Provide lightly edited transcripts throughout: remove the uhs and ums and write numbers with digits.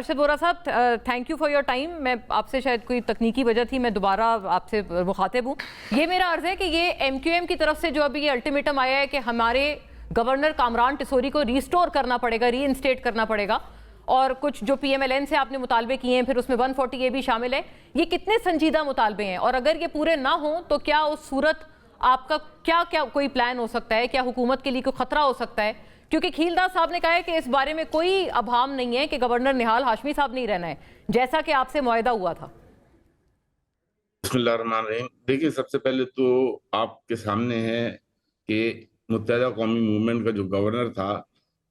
अरशद वोरा साहब, thank you for your time. मैं आपसे शायद कोई तकनीकी वजह थी, मैं दोबारा आपसे मुखातिब हूँ। ये मेरा अर्ज है कि ये MQM की तरफ से जो अभी ये अल्टीमेटम आया है कि हमारे गवर्नर कामरान टिसोरी को रिस्टोर करना पड़ेगा, री इंस्टेट करना पड़ेगा, और कुछ जो PMLN से आपने मुतालबे किए हैं, फिर उसमें 140A भी शामिल है, ये कितने संजीदा मुतालबे हैं? और अगर ये पूरे ना हो तो क्या उस सूरत आपका क्या क्या कोई प्लान हो सकता है? क्या हुकूमत के लिए कोई खतरा हो सकता है? क्योंकि खीलदास साहब ने कहा है कि इस बारे में कोई अभाम नहीं है कि गवर्नर निहाल हाशमी साहब नहीं रहना है, जैसा कि आपसे मुआहदा हुआ था। बिस्मिल्लाहिर्रहमानिर्रहीम। देखिए, सबसे पहले तो आपके सामने है कि मुत्तहिदा कौमी मूवमेंट का जो गवर्नर था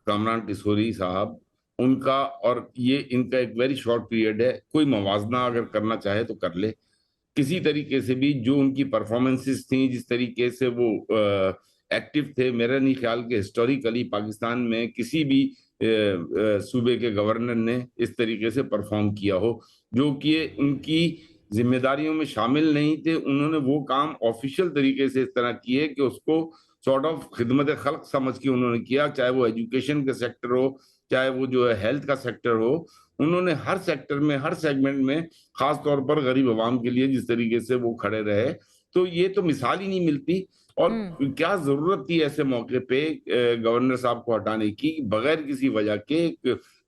कामरान टिसोरी साहब, उनका और ये इनका एक वेरी शॉर्ट पीरियड है। कोई मवाजना अगर करना चाहे तो कर ले किसी तरीके से भी। जो उनकी परफॉर्मेंसेस थी, जिस तरीके से वो एक्टिव थे, मेरा नहीं ख्याल कि हिस्टोरिकली पाकिस्तान में किसी भी सूबे के गवर्नर ने इस तरीके से परफॉर्म किया हो, जो कि उनकी जिम्मेदारियों में शामिल नहीं थे। उन्होंने वो काम ऑफिशियल तरीके से इस तरह किए कि उसको सॉर्ट ऑफ खिदमत खल्क समझ के उन्होंने किया, चाहे वो एजुकेशन का सेक्टर हो, चाहे वो जो है हेल्थ का सेक्टर हो। उन्होंने हर सेक्टर में, हर सेगमेंट में, खास तौर पर गरीब अवाम के लिए जिस तरीके से वो खड़े रहे, तो ये तो मिसाल ही नहीं मिलती। और क्या जरूरत थी ऐसे मौके पे गवर्नर साहब को हटाने की बगैर किसी वजह के?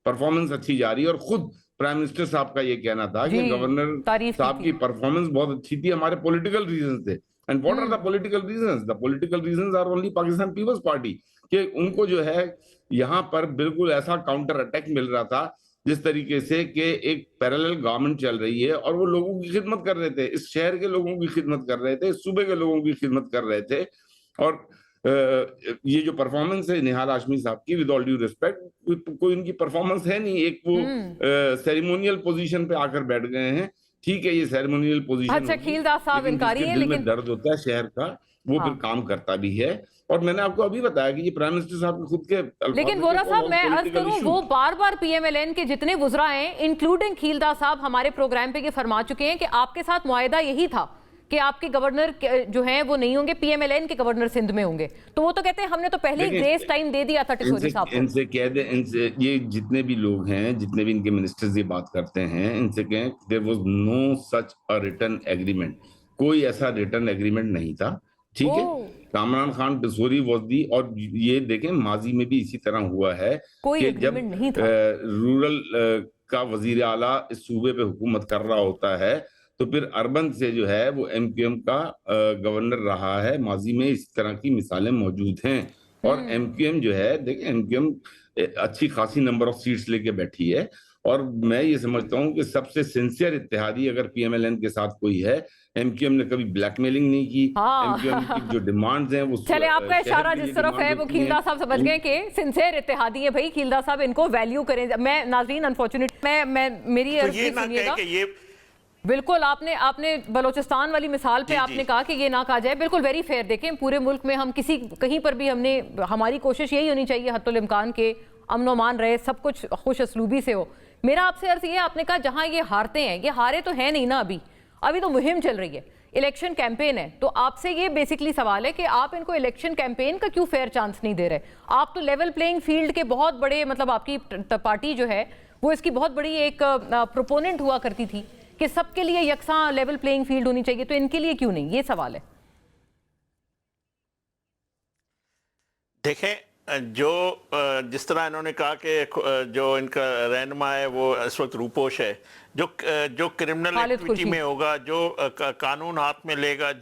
परफॉर्मेंस अच्छी जा रही है, और खुद प्राइम मिनिस्टर साहब का ये कहना था कि गवर्नर साहब की परफॉर्मेंस बहुत अच्छी थी, हमारे पॉलिटिकल रीजन थे। And what are the political reasons? The political reasons are only Pakistan Peoples Party, कि उनको जो है यहाँ पर बिल्कुल ऐसा काउंटर अटैक मिल रहा था जिस तरीके से कि एक पैरेलल गवर्नमेंट चल रही है और वो लोगों की खिदमत कर रहे थे, इस शहर के लोगों की खिदमत कर रहे थे, इस सूबे के लोगों की खिदमत कर रहे थे। और ये जो परफॉर्मेंस है निहाल हाशमी साहब की, विद ऑल ड्यू रिस्पेक्ट, कोई उनकी परफॉर्मेंस है नहीं। एक वो सेरेमोनियल पोजीशन पे आकर बैठ गए हैं। ठीक है, ये सेरेमोनियल पोजीशन, अच्छा, खीलदास साहब इनकारी है, लेकिन दर्द होता है शहर का, वो फिर काम करता भी है। और मैंने आपको अभी बताया कि ये प्राइम मिनिस्टर साहब के खुद के। लेकिन वोरा साहब, मैं अर्ज करूं, वो बार बार PMLN के जितने वुज़रा हैं, इंक्लूडिंग खीलदास साहब, हमारे प्रोग्राम पे ये फरमा चुके हैं कि आपके साथ मुआहदा यही था कि आपके गवर्नर जो हैं वो नहीं होंगे, PMLN के गवर्नर सिंध में होंगे। तो वो तो कहते हैं हमने तो पहले ही ग्रेस टाइम दे दिया था टिसोरी साहब को। इनसे कह दे, इनसे ये जितने भी लोग हैं, जितने भी इनके मिनिस्टर्स ये बात करते हैं, इनसे कहें there was no such a written agreement. कोई ऐसा रिटन एग्रीमेंट नहीं था। ठीक है, कामरान खान टिसोरी वाज दी, और ये देखें माजी में भी इसी तरह हुआ है कि जब रूरल का वजीर आला इस सूबे पे हुकूमत कर रहा होता है, तो फिर अर्बन से जो है वो MQM का गवर्नर रहा है माजी में। इस तरह की मिसालें मौजूद हैं। और MQM जो है, देखिए MQM अच्छी खासी नंबर ऑफ सीट्स लेके बैठी है, और मैं ये समझता हूँ कि सबसे सिंसियर इत्तेहादी अगर PMLN के साथ कोई है, MQM ने कभी ब्लैकमेलिंग नहीं की। MQM की जो डिमांड्स हैं वो, चले आपका इशारा जिस तरफ है वो खीलदास साहब समझ गए कि सिंसियर इत्तेहादी है। भाई खीलदास साहब, इनको वैल्यू करें। मैं नाज़रीन अनफॉर्चुनेट मैं मेरी सुनिएगा, बिल्कुल आपने बलोचिस्तान वाली मिसाल पे आपने कहा कि ये ना कहा जाए, बिल्कुल वेरी फेयर। देखें, पूरे मुल्क में हम कहीं पर भी हमारी कोशिश यही होनी चाहिए हत्तुल इम्कान के अमन अमान रहे, सब कुछ खुश असलूबी से हो। मेरा आपसे अर्ज ये, आपने कहा जहां ये हारते हैं, ये हारे तो है नहीं ना, अभी तो मुहिम चल रही है, इलेक्शन कैंपेन है। तो आपसे ये बेसिकली सवाल है कि आप इनको इलेक्शन कैंपेन का क्यों फेयर चांस नहीं दे रहे? आप तो लेवल प्लेइंग फील्ड के बहुत बड़े, मतलब आपकी पार्टी जो है वो इसकी बहुत बड़ी एक प्रोपोनेंट हुआ करती थी कि सबके लिए यकसां लेवल प्लेइंग फील्ड होनी चाहिए, तो इनके लिए क्यों नहीं? ये सवाल है। देखें, जो जिस तरह इन्होंने कहा कि जो इनका रहनुमा है वो इस वक्त रूपोश है, जो क्रिमिनल एक्टिविटी में होगा, जो कानून हाथ में लेगा,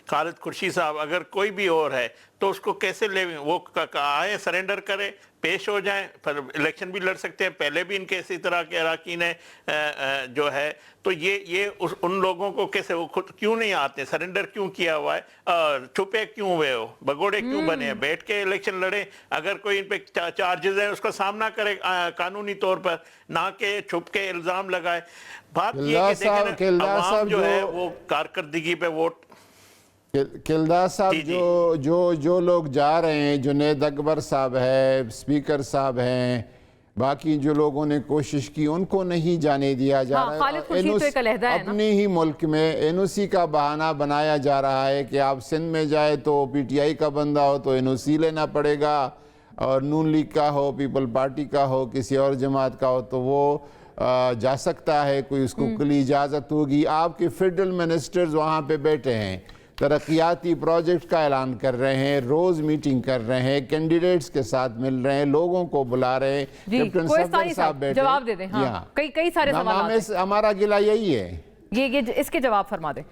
खालिद खुर्शीद साहब, अगर कोई भी और है तो उसको कैसे ले, वो आए सरेंडर करे, पेश हो जाएं, फिर इलेक्शन भी लड़ सकते हैं। पहले भी इनके इसी तरह के अराकीन है जो है, तो ये उन लोगों को कैसे, वो खुद क्यों नहीं आते, सरेंडर क्यों किया हुआ है, छुपे क्यों हुए हो, भगोड़े क्यों बने हैं, बैठ के इलेक्शन लड़े। अगर कोई इन पे चार्जेस है उसका सामना करे कानूनी तौर पर, ना के छुप के इल्जाम लगाए। बात ये कि अवाम जो है वो कारकर्दगी पे वोट। किलदास साहब, जो लोग जा रहे हैं, जुनैद अकबर साहब है, स्पीकर साहब हैं, बाकी जो लोगों ने कोशिश की उनको नहीं जाने दिया जा रहा है। अपने ही मुल्क में NOC का बहाना बनाया जा रहा है कि आप सिंध में जाए तो PTI का बंदा हो तो NOC लेना पड़ेगा, और नून लीग का हो, पीपल पार्टी का हो, किसी और जमात का हो तो वो जा सकता है, कोई उसको खुली इजाज़त होगी। आपके फेडरल मिनिस्टर्स वहाँ पे बैठे हैं, तरक्याती प्रोजेक्ट का ऐलान कर रहे हैं, रोज़ मीटिंग कर रहे हैं, कैंडिडेट्स के साथ मिल रहे हैं, लोगों को बुला रहे हैं। कैप्टन सफदर साहब बैठे, जवाब दे दें। हाँ, कई सारे सवाल हमारा गिला यही है, ये इसके जवाब फरमा दें।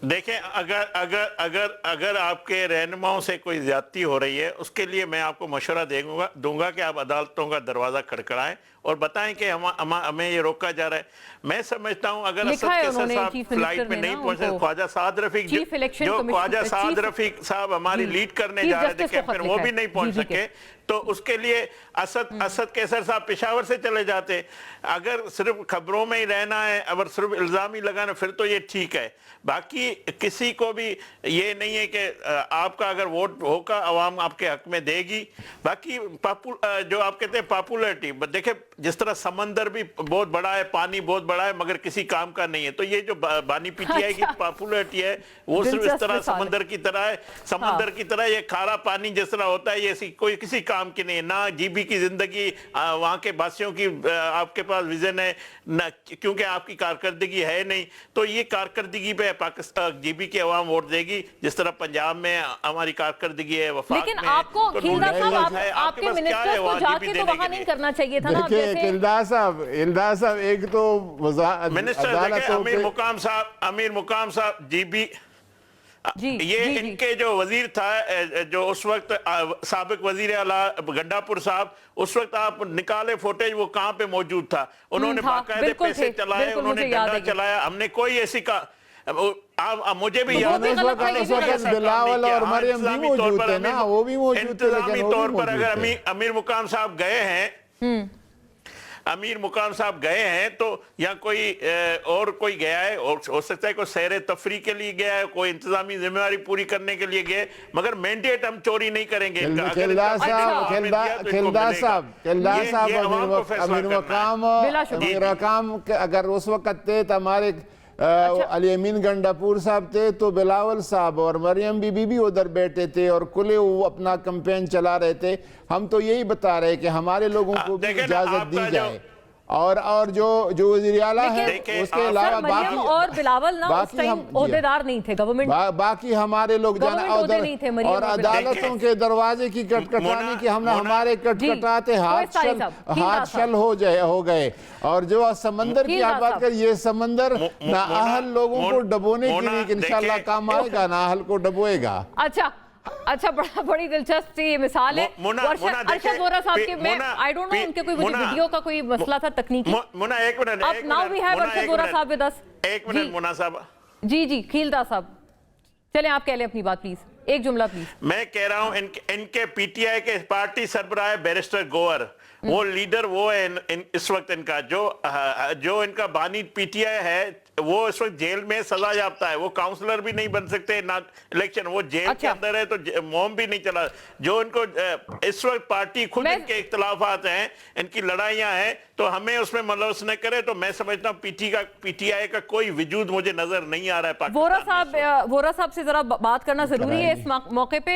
देखें, अगर आपके रहनुमाओं से कोई ज्यादती हो रही है, उसके लिए मैं आपको मशवरा दूंगा कि आप अदालतों का दरवाजा खड़खड़ाएं और बताएं कि हमें ये रोका जा रहा है। मैं समझता हूं अगर असद कैसर साहब फ्लाइट में नहीं पहुंचे, ख्वाजा साद रफीक जो ख्वाजा साद रफीक साहब हमारी लीड करने जा रहे थे कैंपेन, वो भी नहीं पहुंच सके, तो उसके लिए असद कैसर साहब पेशावर से चले जाते। अगर सिर्फ खबरों में ही रहना है, अगर सिर्फ इल्जाम ही लगाना, फिर तो ये ठीक है। बाकी किसी को भी ये नहीं है कि आपका अगर वोट होगा अवाम आपके हक में देगी। बाकी जो आप कहते हैं पॉपुलरिटी, देखिए जिस तरह समंदर भी बहुत बड़ा है, पानी बहुत बड़ा है, मगर किसी काम का नहीं है, तो ये जो बानी पीटीआई की पॉपुलरिटी है वो सिर्फ इस तरह समंदर की तरह है। समंदर की तरह ये खारा पानी जिस तरह होता है, ये कोई किसी काम की नहीं है। ना जीबी की जिंदगी, वहां के वासियों की आपके पास विजन है ना, क्योंकि आपकी कारकर्दगी है नहीं। तो ये कारकर्दगी पे पाकिस्तान जीबी की अवाम वोट देगी, जिस तरह पंजाब में हमारी कारकर्दगी है, वफाक लेकिन में। आपको तो खिलदा साहब आपके मिनिस्टर्स को जाके तो वहां नहीं करना चाहिए था ना। खिलदा साहब एक तो मिनिस्टर अमीर मुकाम साहब जीबी इनके जो वजीर था, जो उस वक्त साबिक वजीर आला गंडापुर साहब, उस वक्त आप निकाले फुटेज, वो कहाँ पे मौजूद था। उन्होंने बाकायदे पैसे चलाए, उन्होंने डंडा चलाया, हमने कोई ऐसी का मुझे भी याद है बिलावल और मरियम भी मौजूद थे ना, वो भी मौजूद थे। इंतजामी तौर पर अगर अमीर मुकाम साहब गए हैं, अमीर मुकाम साहब गए हैं, तो या कोई और कोई गया है, और हो सकता है कोई सैर तफरी के लिए गया है, कोई इंतजामी जिम्मेदारी पूरी करने के लिए गए, मगर मैंडेट हम चोरी नहीं करेंगे। अमीर मुकाम अगर उस वक्त थे तो हमारे अली अमीन गंडापुर साहब थे, तो बिलावल साहब और मरियम बीबी भी उधर बैठे थे और खुले वो अपना कैंपेन चला रहे थे। हम तो यही बता रहे कि हमारे लोगों को भी इजाजत दी जाए, और जो वज़ीर आला है उसके अलावा बाकी और बिलावल ना उस टाइम ओहदेदार नहीं थे गवर्नमेंट, बाकी हमारे लोग जाना उधर और अदालतों के दरवाजे की कटकटाने की हमने हमारे कटकटाते हाथ शल हो गए। और जो समंदर की आप बात कर, ये समंदर नाअहल लोगों को डबोने के लिए इंशाल्लाह काम आएगा, नाअहल को डबोएगा। अच्छा, बड़ी दिलचस्प ये मिसाल है। अरशद वोरा साहब के, मैं आई डोंट नो उनके कोई वीडियो का कोई मसला था तकनीकी। मुना एक मिनट, अब now we have Arshad Vohra sahab with अस। एक मिनट मुना साहब। जी खिलदा साहब, चलें आप कह लें अपनी बात प्लीज, एक जुमला प्लीज। मैं कह रहा हूं इनके पीटीआई के पार्टी सरबराह बैरिस्टर गोवर, वो लीडर वो है इस वक्त इनका, जो इनका बानी पीटीआई है, वो इस वक्त जेल में सजा याफ्ता है, वो काउंसलर भी नहीं बन सकते ना इलेक्शन, वो जेल के अंदर है, तो मोम भी नहीं चला। जो इनको इस वक्त पार्टी खुद इनके इख्तलाफात हैं, इनकी लड़ाइयां हैं, तो हमें उसमें मलवस न करे। तो मैं समझता हूँ पीटीआई का कोई वजूद मुझे नजर नहीं आ रहा है। वोरा साहब से जरा बात करना जरूरी है इस मौके पे।